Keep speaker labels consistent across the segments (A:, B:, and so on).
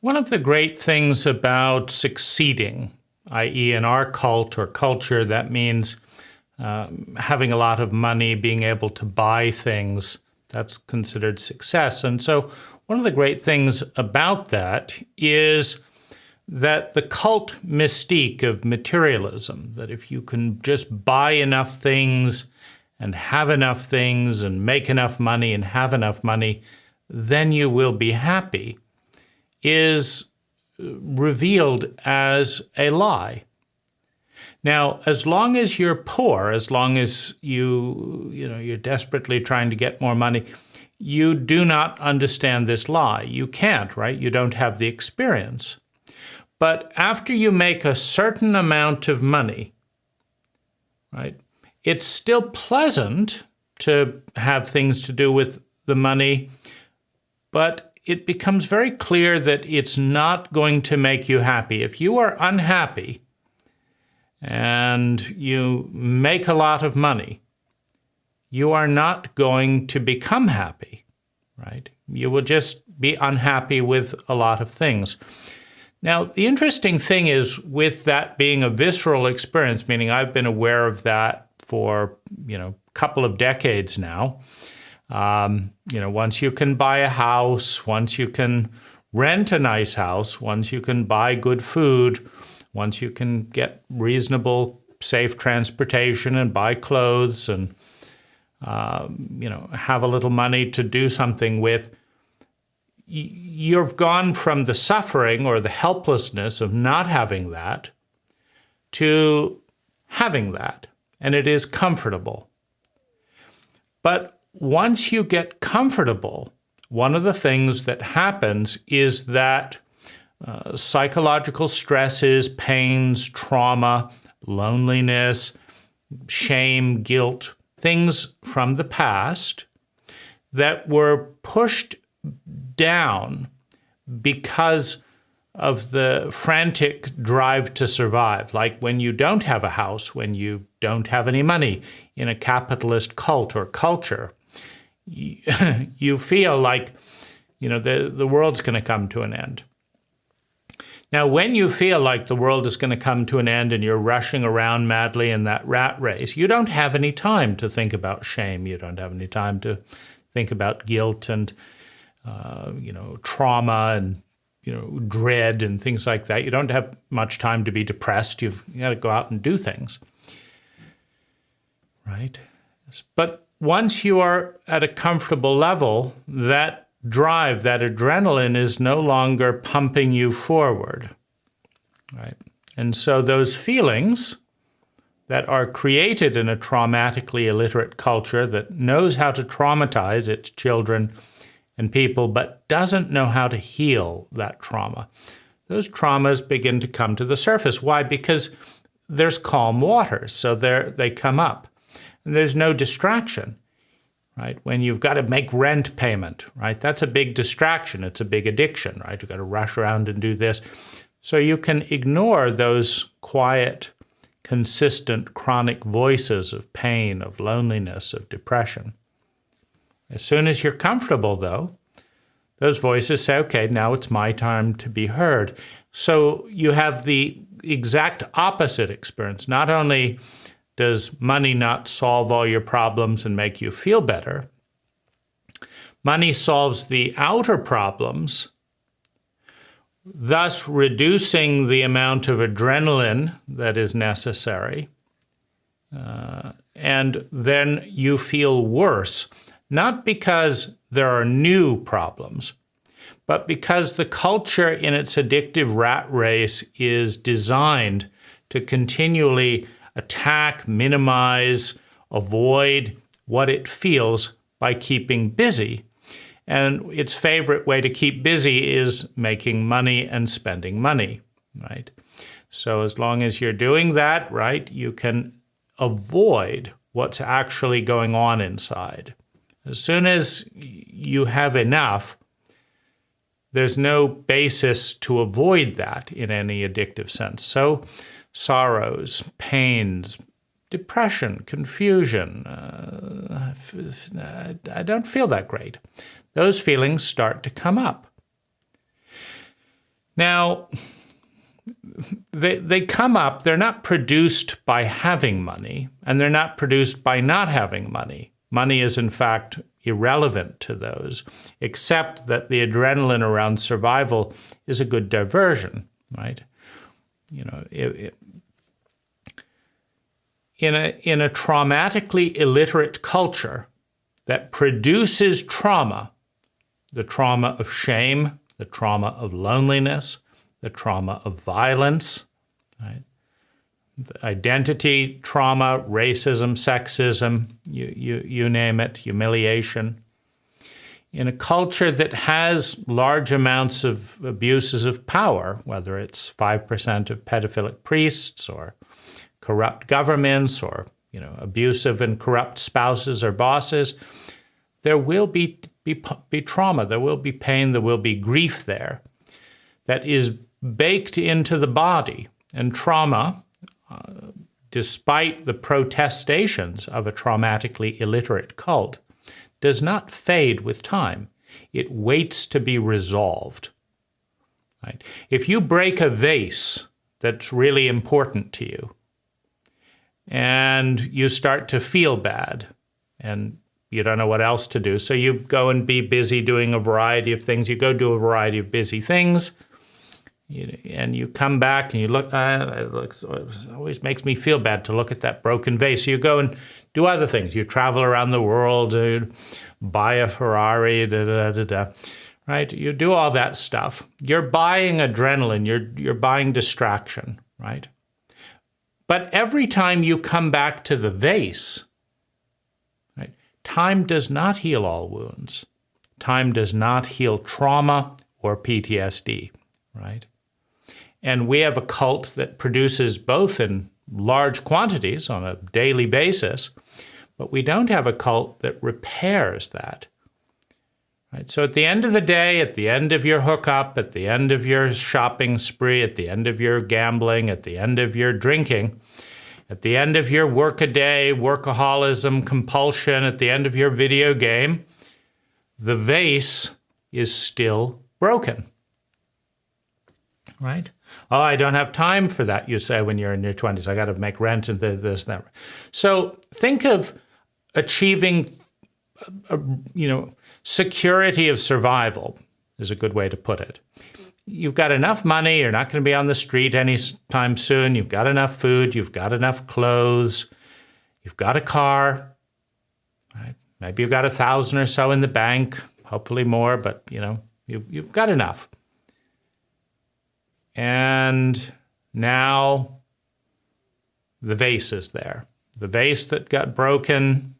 A: One of the great things about succeeding, i.e. in our cult or culture, that means having a lot of money, being able to buy things, that's considered success. And so one of the great things about that is that the cult mystique of materialism, that if you can just buy enough things and have enough things and make enough money and have enough money, then you will be happy, is revealed as a lie. Now, as long as you're poor, as long as you're desperately trying to get more money, you do not understand this lie. You can't, right? You don't have the experience. But after you make a certain amount of money, right, it's still pleasant to have things to do with the money, but it becomes very clear that it's not going to make you happy. If you are unhappy and you make a lot of money, you are not going to become happy, right? You will just be unhappy with a lot of things. Now, the interesting thing is, with that being a visceral experience, meaning I've been aware of that for, a couple of decades now. Once you can buy a house, once you can rent a nice house, once you can buy good food, once you can get reasonable, safe transportation and buy clothes and, have a little money to do something with, you've gone from the suffering or the helplessness of not having that to having that, and it is comfortable. But once you get comfortable, one of the things that happens is that psychological stresses, pains, trauma, loneliness, shame, guilt, things from the past that were pushed down because of the frantic drive to survive, like when you don't have a house, when you don't have any money in a capitalist cult or culture, you feel like, the world's going to come to an end. Now, when you feel like the world is going to come to an end and you're rushing around madly in that rat race, you don't have any time to think about shame. You don't have any time to think about guilt and, trauma and, dread and things like that. You don't have much time to be depressed. You've got to go out and do things, right? But once you are at a comfortable level, that drive, that adrenaline is no longer pumping you forward, right? And so those feelings that are created in a traumatically illiterate culture that knows how to traumatize its children and people, but doesn't know how to heal that trauma, those traumas begin to come to the surface. Why? Because there's calm waters, so they come up. And there's no distraction. Right? When you've got to make rent payment, right? That's a big distraction. It's a big addiction, right? You've got to rush around and do this. So you can ignore those quiet, consistent, chronic voices of pain, of loneliness, of depression. As soon as you're comfortable, though, those voices say, okay, now it's my time to be heard. So you have the exact opposite experience. Not only does money not solve all your problems and make you feel better, money solves the outer problems, thus reducing the amount of adrenaline that is necessary. And then you feel worse, not because there are new problems, but because the culture in its addictive rat race is designed to continually attack, minimize, avoid what it feels by keeping busy. And its favorite way to keep busy is making money and spending money, right? So as long as you're doing that, right, you can avoid what's actually going on inside. As soon as you have enough, there's no basis to avoid that in any addictive sense. So sorrows, pains, depression, confusion, I don't feel that great. Those feelings start to come up. Now, they come up, they're not produced by having money, and they're not produced by not having money. Money is, in fact, irrelevant to those, except that the adrenaline around survival is a good diversion, right? You know, in a traumatically illiterate culture that produces trauma, the trauma of shame, the trauma of loneliness, the trauma of violence, right? The identity trauma, racism, sexism, you name it, humiliation. In a culture that has large amounts of abuses of power, whether it's 5% of pedophilic priests or corrupt governments or, you know, abusive and corrupt spouses or bosses, there will be trauma, there will be pain, there will be grief there that is baked into the body. And trauma, despite the protestations of a traumatically illiterate cult, does not fade with time. It waits to be resolved. Right? If you break a vase that's really important to you, and you start to feel bad, and you don't know what else to do, so you go and be busy doing a variety of things. You go do a variety of busy things, and you come back and you look, it always makes me feel bad to look at that broken vase. So you go and do other things. You travel around the world, buy a Ferrari, right? You do all that stuff. You're buying adrenaline, you're buying distraction, right? But every time you come back to the vase, right, time does not heal all wounds. Time does not heal trauma or PTSD, right? And we have a cult that produces both in large quantities on a daily basis, but we don't have a cult that repairs that. Right? So at the end of the day, at the end of your hookup, at the end of your shopping spree, at the end of your gambling, at the end of your drinking, at the end of your work-a-day, workaholism, compulsion, at the end of your video game, the vase is still broken. Right? Oh, I don't have time for that, you say when you're in your 20s. I got to make rent and this and that. So think of achieving, security of survival is a good way to put it. You've got enough money. You're not going to be on the street anytime soon. You've got enough food. You've got enough clothes. You've got a car. Right? Maybe you've got 1,000 or so in the bank. Hopefully more, but you've got enough. And now the vase is there. The vase that got broken,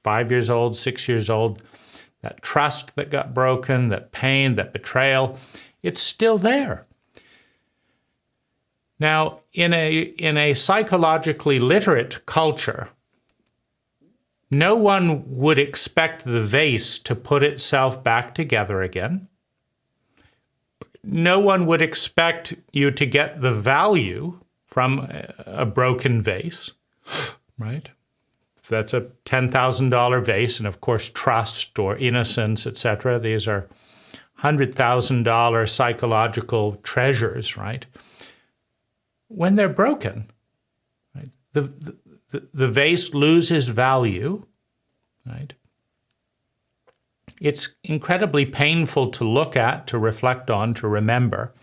A: 5 years old, 6 years old, that trust that got broken, that pain, that betrayal, it's still there. Now, in a psychologically literate culture, no one would expect the vase to put itself back together again. No one would expect you to get the value from a broken vase, right? That's a $10,000 vase, and of course, trust or innocence, etc. These are $100,000 psychological treasures, right? When they're broken, right? The vase loses value, right? It's incredibly painful to look at, to reflect on, to remember.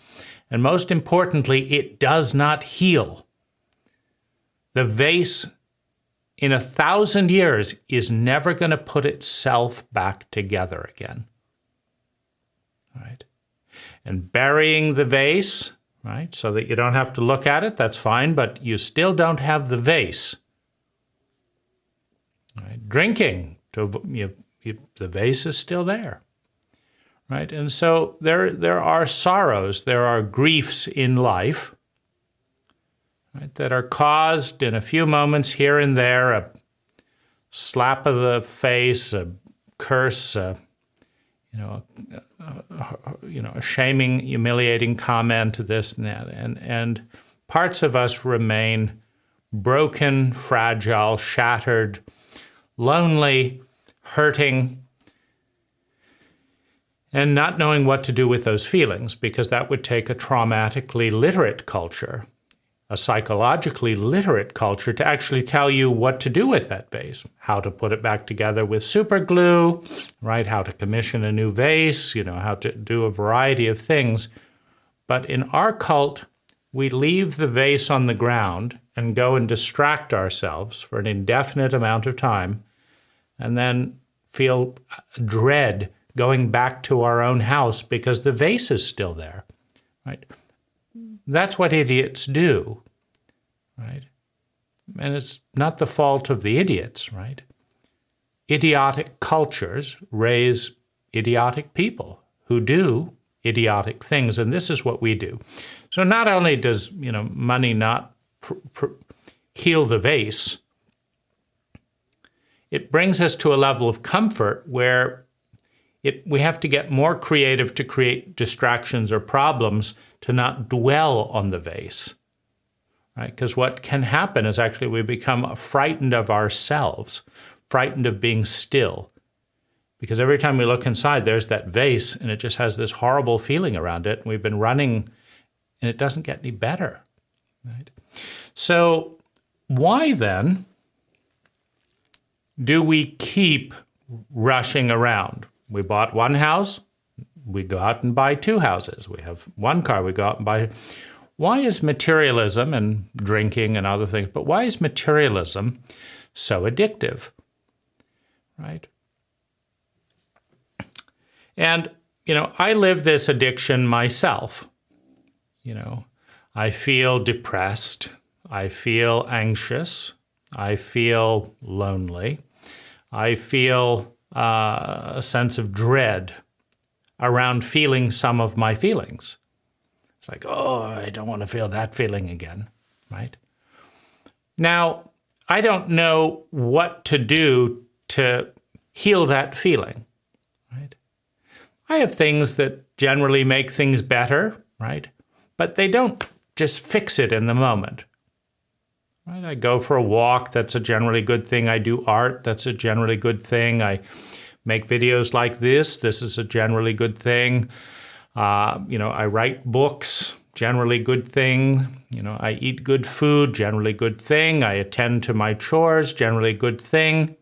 A: And most importantly, it does not heal. The vase in 1,000 years is never going to put itself back together again. Right? And burying the vase, right, so that you don't have to look at it, that's fine, but you still don't have the vase. Right? Drinking, the vase is still there, right? And so there are sorrows, there are griefs in life, right, that are caused in a few moments here and there, a slap of the face, a curse, a shaming, humiliating comment, this and that, and parts of us remain broken, fragile, shattered, lonely, hurting. and not knowing what to do with those feelings, because that would take a traumatically literate culture, a psychologically literate culture, to actually tell you what to do with that vase, how to put it back together with super glue, right? How to commission a new vase, how to do a variety of things. But in our cult, we leave the vase on the ground and go and distract ourselves for an indefinite amount of time, and then feel dread going back to our own house because the vase is still there, right? That's what idiots do, right? And it's not the fault of the idiots, right? Idiotic cultures raise idiotic people who do idiotic things, and this is what we do. So not only does, money not heal the vase, it brings us to a level of comfort where we have to get more creative to create distractions or problems to not dwell on the vase, right? Because what can happen is actually we become frightened of ourselves, frightened of being still. Because every time we look inside, there's that vase, and it just has this horrible feeling around it. And we've been running, and it doesn't get any better, right? So why then do we keep rushing around? We bought one house, we go out and buy two houses. We have one car, we go out and buy. Why is materialism and drinking and other things, but why is materialism so addictive, right? And, I live this addiction myself. I feel depressed. I feel anxious. I feel lonely. I feel a sense of dread around feeling some of my feelings. It's like, oh, I don't want to feel that feeling again, right? Now, I don't know what to do to heal that feeling, right? I have things that generally make things better, right? But they don't just fix it in the moment, right? I go for a walk, that's a generally good thing. I do art, that's a generally good thing. I make videos like this is a generally good thing. I write books, generally good thing. I eat good food, generally good thing. I attend to my chores, generally good thing.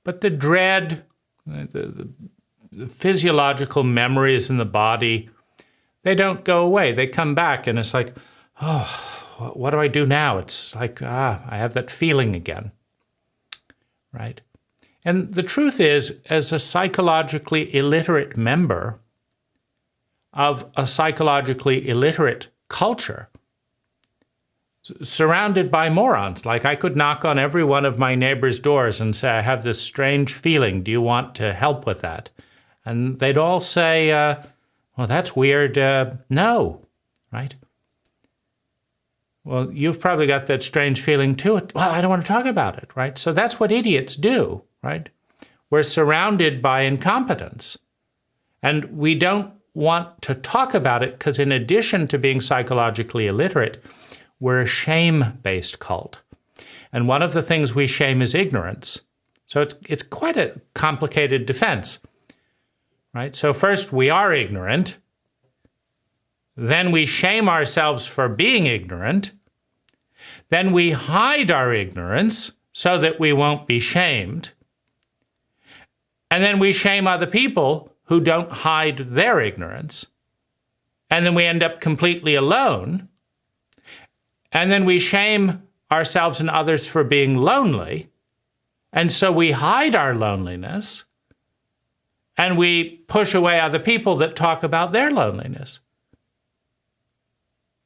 A: But the dread, the physiological memories in the body, they don't go away. They come back, and it's like, oh, what do I do now? It's like, I have that feeling again, right? And the truth is, as a psychologically illiterate member of a psychologically illiterate culture, surrounded by morons, like I could knock on every one of my neighbors' doors and say, I have this strange feeling. Do you want to help with that? And they'd all say, well, that's weird. No, right? Well, you've probably got that strange feeling too. Well, I don't want to talk about it, right? So that's what idiots do, right? We're surrounded by incompetence. And we don't want to talk about it because in addition to being psychologically illiterate, we're a shame-based cult. And one of the things we shame is ignorance. So it's quite a complicated defense, right? So first, we are ignorant. Then we shame ourselves for being ignorant. Then we hide our ignorance so that we won't be shamed. And then we shame other people who don't hide their ignorance. And then we end up completely alone. And then we shame ourselves and others for being lonely. And so we hide our loneliness. And we push away other people that talk about their loneliness.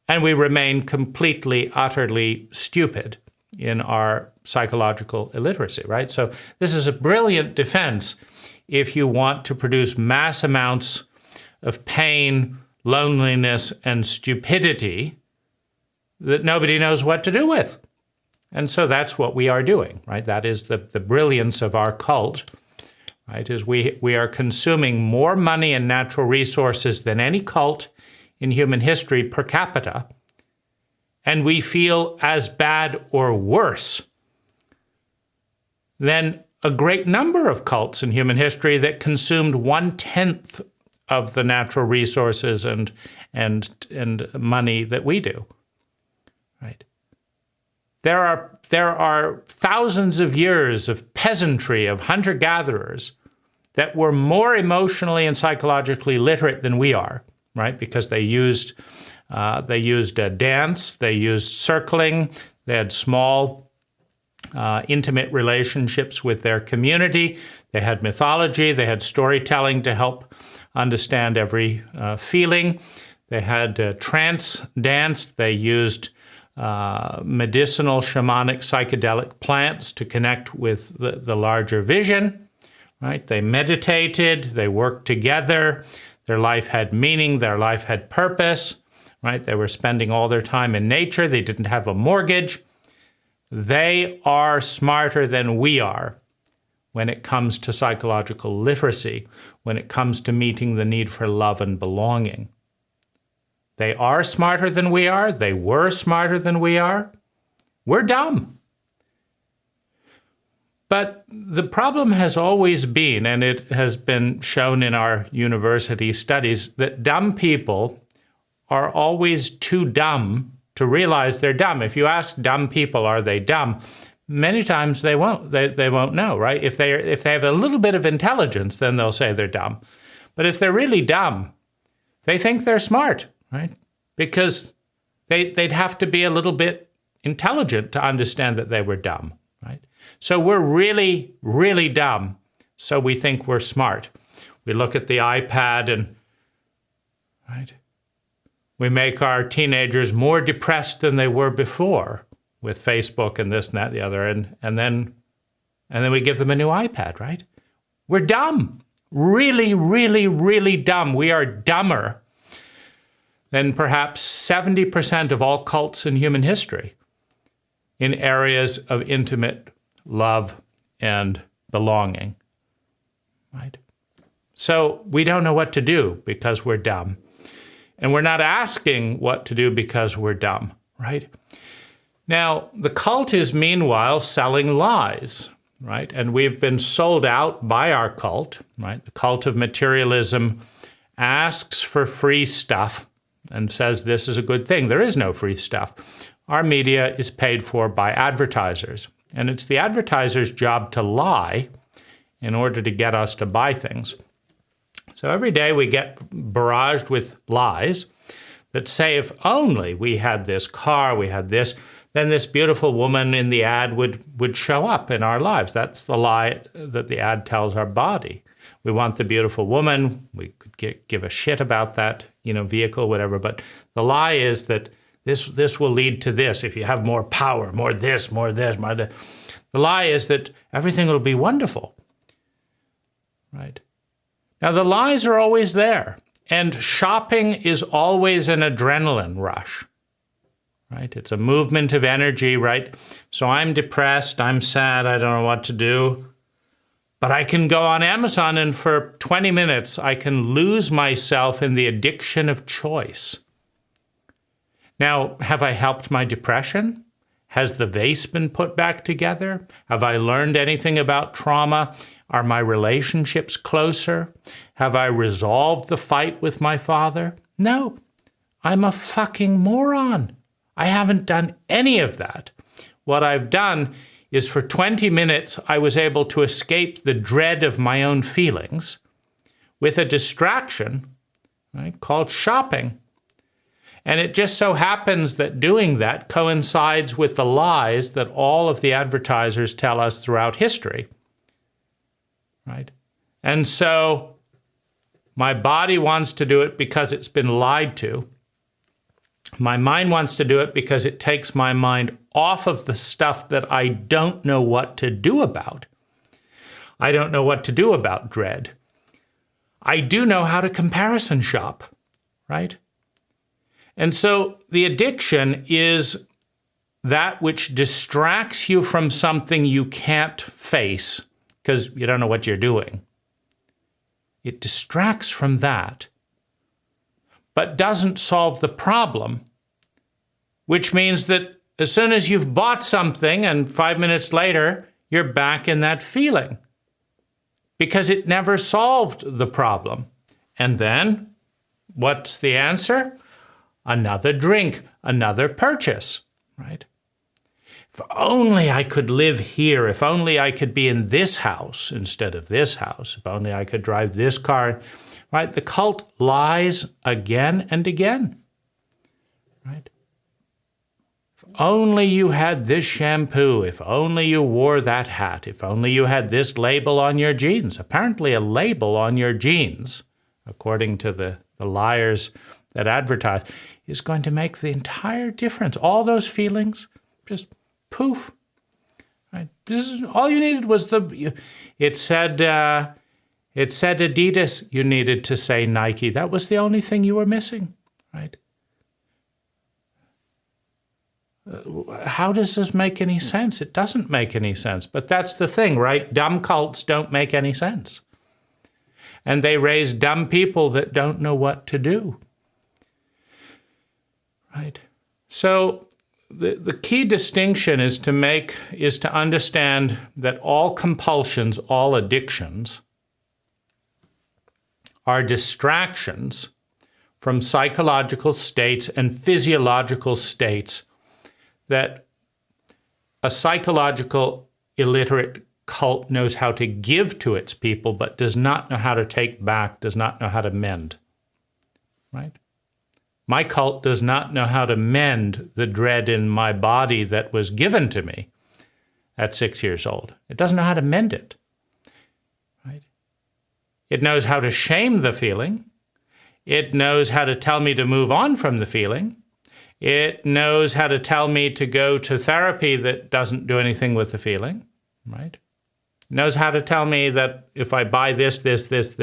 A: And we remain completely, utterly stupid in our psychological illiteracy, right? So this is a brilliant defense if you want to produce mass amounts of pain, loneliness, and stupidity that nobody knows what to do with. And so that's what we are doing, right? That is the brilliance of our cult, right? Is we are consuming more money and natural resources than any cult in human history per capita, and we feel as bad or worse than a great number of cults in human history that consumed 1/10 of the natural resources and money that we do. Right? There are thousands of years of peasantry, of hunter-gatherers that were more emotionally and psychologically literate than we are, right? Because they used dance, they used circling, they had small, intimate relationships with their community, they had mythology, they had storytelling to help understand every feeling, they had trance dance, they used medicinal, shamanic, psychedelic plants to connect with the larger vision, right? They meditated, they worked together, their life had meaning, their life had purpose, right? They were spending all their time in nature, they didn't have a mortgage. They are smarter than we are when it comes to psychological literacy, when it comes to meeting the need for love and belonging. They are smarter than we are. They were smarter than we are. We're dumb. But the problem has always been, and it has been shown in our university studies, that dumb people are always too dumb to realize they're dumb. If you ask dumb people, are they dumb? Many times they won't. They won't know, right? If they have a little bit of intelligence, then they'll say they're dumb. But if they're really dumb, they think they're smart, right? Because they'd have to be a little bit intelligent to understand that they were dumb, right? So we're really, really dumb, so we think we're smart. We look at the iPad and, right, we make our teenagers more depressed than they were before with Facebook and this and that and the other, and then we give them a new iPad, right? We're dumb. Really, really, really dumb. We are dumber than perhaps 70% of all cults in human history in areas of intimate love and belonging, right? So we don't know what to do because we're dumb. And we're not asking what to do because we're dumb, right? Now, the cult is meanwhile selling lies, right? And we've been sold out by our cult, right? The cult of materialism asks for free stuff and says this is a good thing. There is no free stuff. Our media is paid for by advertisers, and it's the advertiser's job to lie in order to get us to buy things. So every day we get barraged with lies that say if only we had this car, we had this, then this beautiful woman in the ad would show up in our lives. That's the lie that the ad tells our body. We want the beautiful woman. We could give a shit about that, vehicle, whatever. But the lie is that this will lead to this. If you have more power, more this, more this, more that. The lie is that everything will be wonderful, right? Now, the lies are always there. And shopping is always an adrenaline rush, right? It's a movement of energy, right? So I'm depressed, I'm sad, I don't know what to do. But I can go on Amazon and for 20 minutes, I can lose myself in the addiction of choice. Now, have I helped my depression? Has the vase been put back together? Have I learned anything about trauma? Are my relationships closer? Have I resolved the fight with my father? No, I'm a fucking moron. I haven't done any of that. What I've done is for 20 minutes, I was able to escape the dread of my own feelings with a distraction, right, called shopping. And it just so happens that doing that coincides with the lies that all of the advertisers tell us throughout history, right? And so my body wants to do it because it's been lied to. My mind wants to do it because it takes my mind off of the stuff that I don't know what to do about. I don't know what to do about dread. I do know how to comparison shop, right? And so the addiction is that which distracts you from something you can't face because you don't know what you're doing. It distracts from that, but doesn't solve the problem, which means that as soon as you've bought something and 5 minutes later you're back in that feeling because it never solved the problem. And then what's the answer? Another drink, another purchase, right? If only I could live here, if only I could be in this house instead of this house, if only I could drive this car, right? The cult lies again and again, right? If only you had this shampoo, if only you wore that hat, if only you had this label on your jeans. Apparently a label on your jeans, according to the liars that advertise, is going to make the entire difference. All those feelings, just poof. Right? This is all you needed was it said Adidas, you needed to say Nike. That was the only thing you were missing, right? How does this make any sense? It doesn't make any sense. But that's the thing, right? Dumb cults don't make any sense. And they raise dumb people that don't know what to do. Right? So the key distinction is to understand that all compulsions, all addictions, are distractions from psychological states and physiological states that a psychological illiterate cult knows how to give to its people, but does not know how to take back, does not know how to mend, right? My cult does not know how to mend the dread in my body that was given to me at 6 years old. It doesn't know how to mend it, right? It knows how to shame the feeling. It knows how to tell me to move on from the feeling. It knows how to tell me to go to therapy that doesn't do anything with the feeling, right? It knows how to tell me that if I buy this, and this,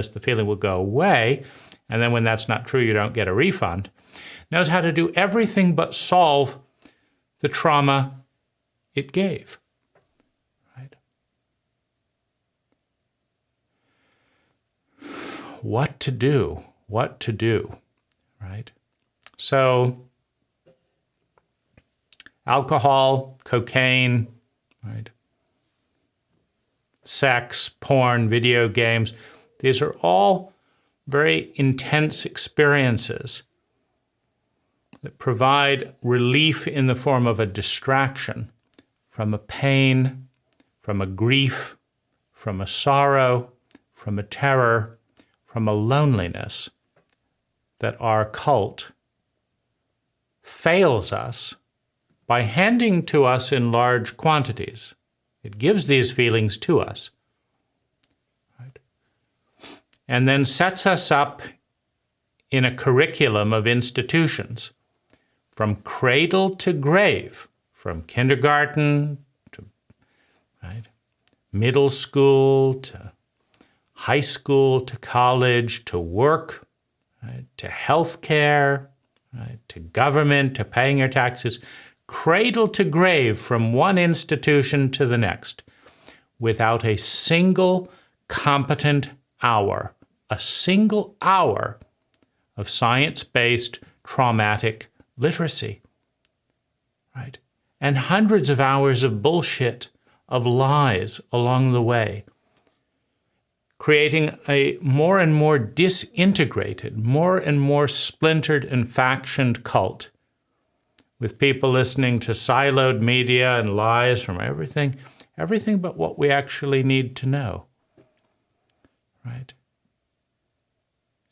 A: the feeling will go away. And then when that's not true, you don't get a refund. Knows how to do everything but solve the trauma it gave, right? What to do, right? So alcohol, cocaine, right? Sex, porn, video games, these are all very intense experiences that provide relief in the form of a distraction from a pain, from a grief, from a sorrow, from a terror, from a loneliness that our cult fails us by handing to us in large quantities. It gives these feelings to us, right? And then sets us up in a curriculum of institutions from cradle to grave, from kindergarten to middle school to high school to college to work, to healthcare, to government, to paying your taxes, cradle to grave from one institution to the next, without a single competent hour, a single hour of science-based traumatic literacy, right? And hundreds of hours of bullshit, of lies along the way, creating a more and more disintegrated, more and more splintered and factioned cult, with people listening to siloed media and lies from everything but what we actually need to know, right?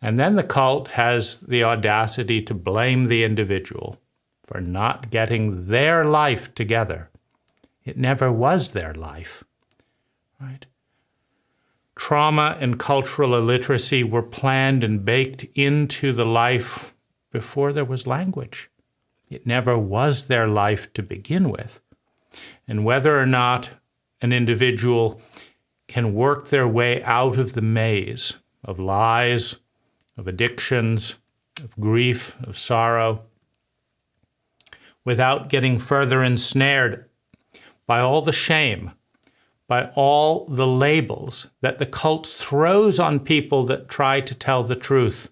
A: And then the cult has the audacity to blame the individual for not getting their life together. It never was their life, right? Trauma and cultural illiteracy were planned and baked into the life before there was language. It never was their life to begin with. And whether or not an individual can work their way out of the maze of lies, of addictions, of grief, of sorrow, without getting further ensnared by all the shame, by all the labels that the cult throws on people that try to tell the truth.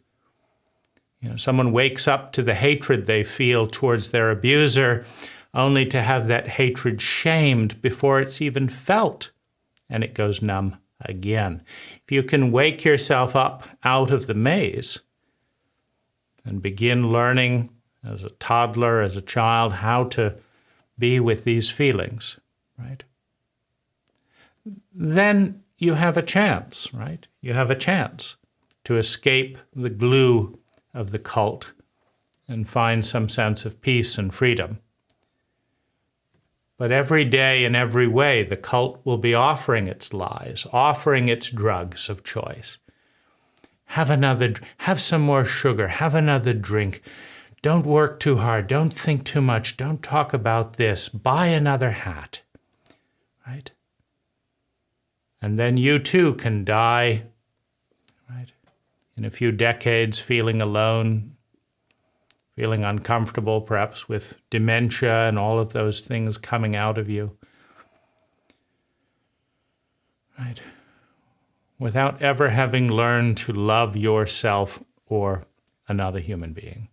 A: You know, someone wakes up to the hatred they feel towards their abuser. only to have that hatred shamed before it's even felt, and it goes numb again. If you can wake yourself up out of the maze and begin learning as a toddler, as a child, how to be with these feelings, right? Then you have a chance, right? You have a chance to escape the glue of the cult and find some sense of peace and freedom. But every day in every way, the cult will be offering its lies, offering its drugs of choice. Have some more sugar, have another drink. Don't work too hard, don't think too much, don't talk about this, buy another hat, right? And then you too can die, right? In a few decades, feeling alone, feeling uncomfortable, perhaps with dementia and all of those things coming out of you, right? Without ever having learned to love yourself or another human being.